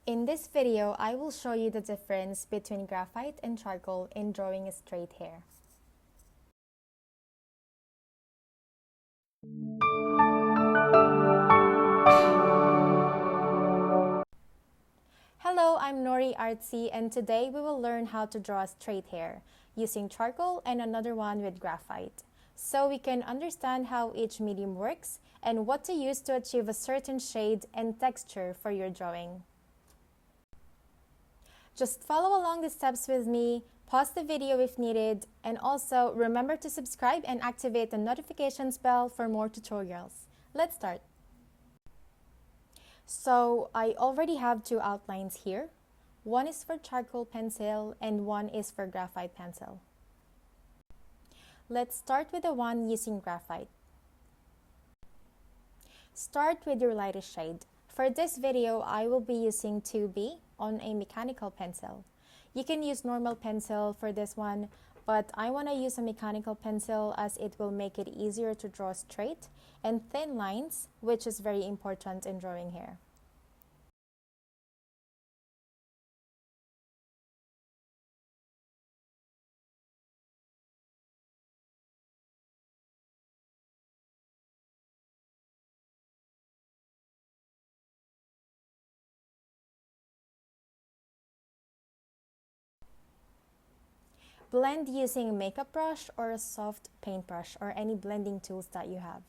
In this video, I will show you the difference between graphite and charcoal in drawing a straight hair. Hello, I'm NoriArtsy, and today we will learn how to draw a straight hair using charcoal and another one with graphite, so we can understand how each medium works and what to use to achieve a certain shade and texture for your drawing. Just follow along the steps with me, pause the video if needed, and also remember to subscribe and activate the notifications bell for more tutorials. Let's start. So I already have two outlines here. One is for charcoal pencil and one is for graphite pencil. Let's start with the one using graphite. Start with your lightest shade. For this video, I will be using 2B on a mechanical pencil. You can use normal pencil for this one, but I want to use a mechanical pencil as it will make it easier to draw straight and thin lines, which is very important in drawing hair. Blend using a makeup brush or a soft paintbrush or any blending tools that you have.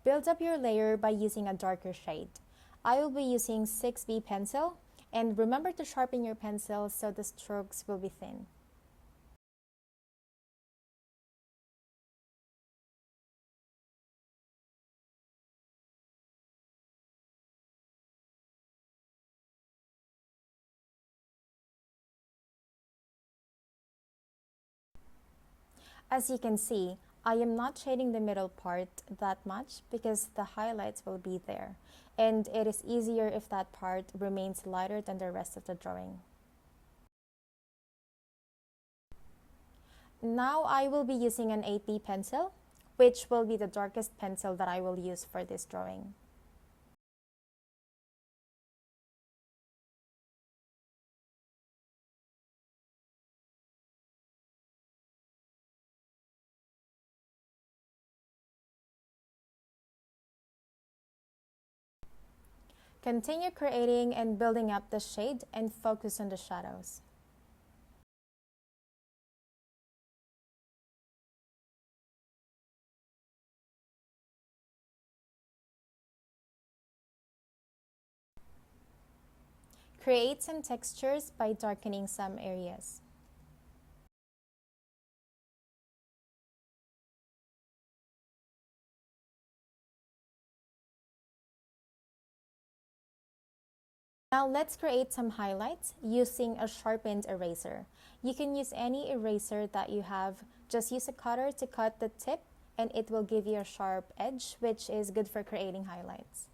Build up your layer by using a darker shade. I will be using 6B pencil, and remember to sharpen your pencil so the strokes will be thin. As you can see, I am not shading the middle part that much because the highlights will be there, and it is easier if that part remains lighter than the rest of the drawing. Now I will be using an 8B pencil, which will be the darkest pencil that I will use for this drawing. Continue creating and building up the shade and focus on the shadows. Create some textures by darkening some areas. Now let's create some highlights using a sharpened eraser. You can use any eraser that you have. Just use a cutter to cut the tip and it will give you a sharp edge, which is good for creating highlights.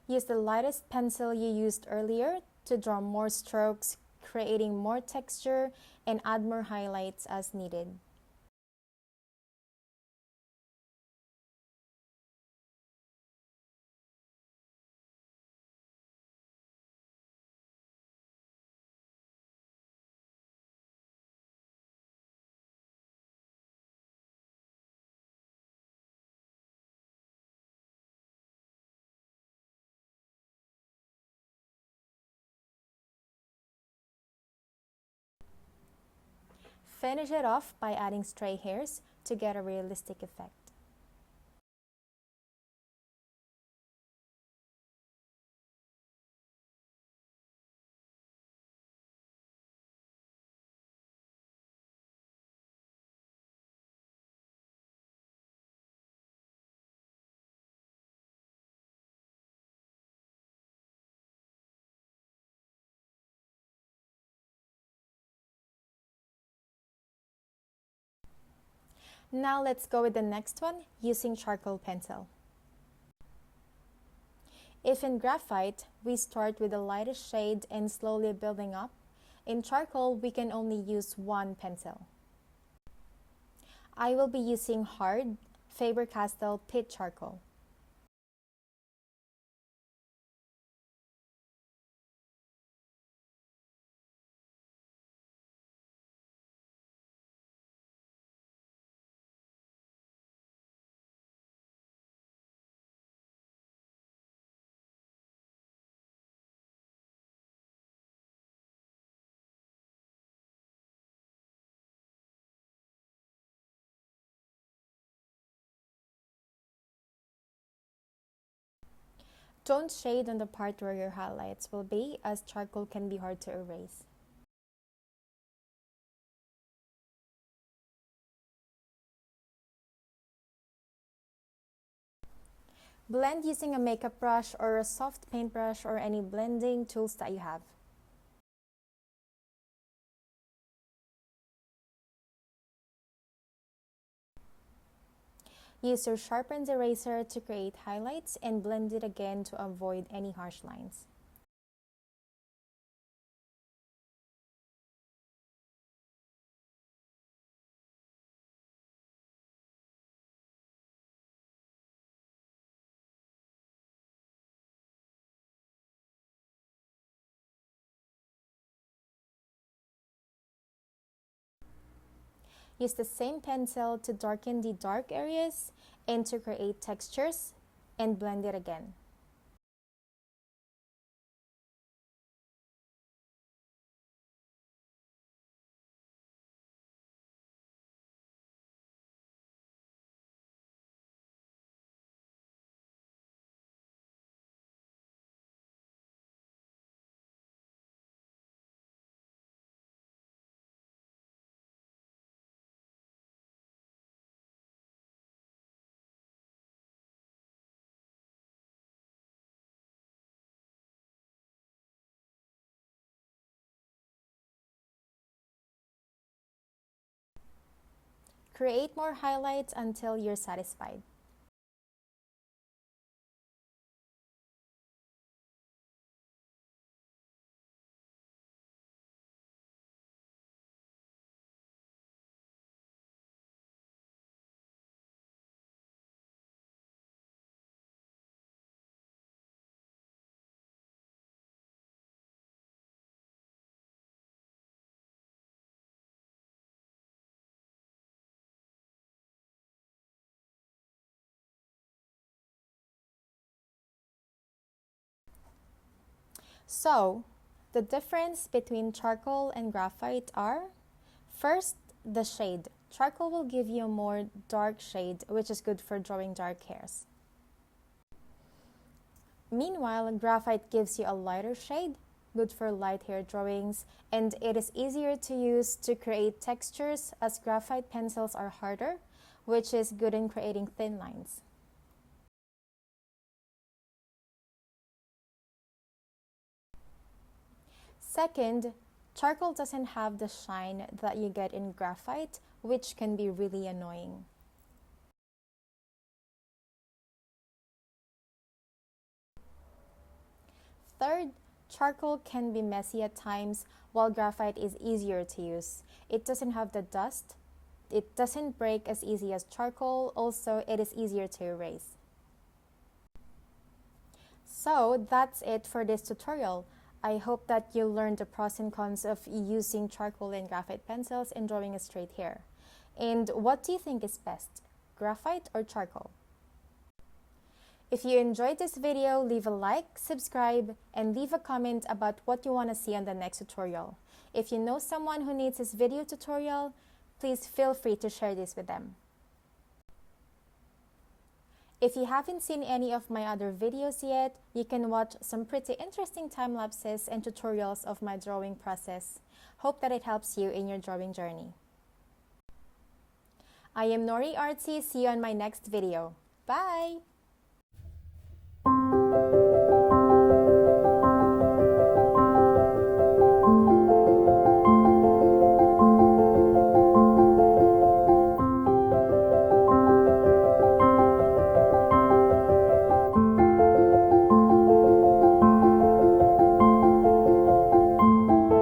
Use the lightest pencil you used earlier to draw more strokes, creating more texture and add more highlights as needed. Finish it off by adding stray hairs to get a realistic effect. Now let's go with the next one, using charcoal pencil. If in graphite, we start with the lightest shade and slowly building up, in charcoal, we can only use one pencil. I will be using hard Faber-Castell Pit Charcoal. Don't shade on the part where your highlights will be, as charcoal can be hard to erase. Blend using a makeup brush or a soft paintbrush or any blending tools that you have. Use your sharpened eraser to create highlights and blend it again to avoid any harsh lines. Use the same pencil to darken the dark areas and to create textures, and blend it again. Create more highlights until you're satisfied. So, the difference between charcoal and graphite are: first, the shade. Charcoal will give you a more dark shade, which is good for drawing dark hairs. Meanwhile, graphite gives you a lighter shade, good for light hair drawings, and it is easier to use to create textures, as graphite pencils are harder, which is good in creating thin lines. Second, charcoal doesn't have the shine that you get in graphite, which can be really annoying. Third, charcoal can be messy at times, while graphite is easier to use. It doesn't have the dust. It doesn't break as easy as charcoal. Also, it is easier to erase. So that's it for this tutorial. I hope that you learned the pros and cons of using charcoal and graphite pencils in drawing a straight hair. And what do you think is best, graphite or charcoal? If you enjoyed this video, leave a like, subscribe, and leave a comment about what you want to see on the next tutorial. If you know someone who needs this video tutorial, please feel free to share this with them. If you haven't seen any of my other videos yet, you can watch some pretty interesting time lapses and tutorials of my drawing process. Hope that it helps you in your drawing journey. I am NoriArtsy. See you on my next video. Bye!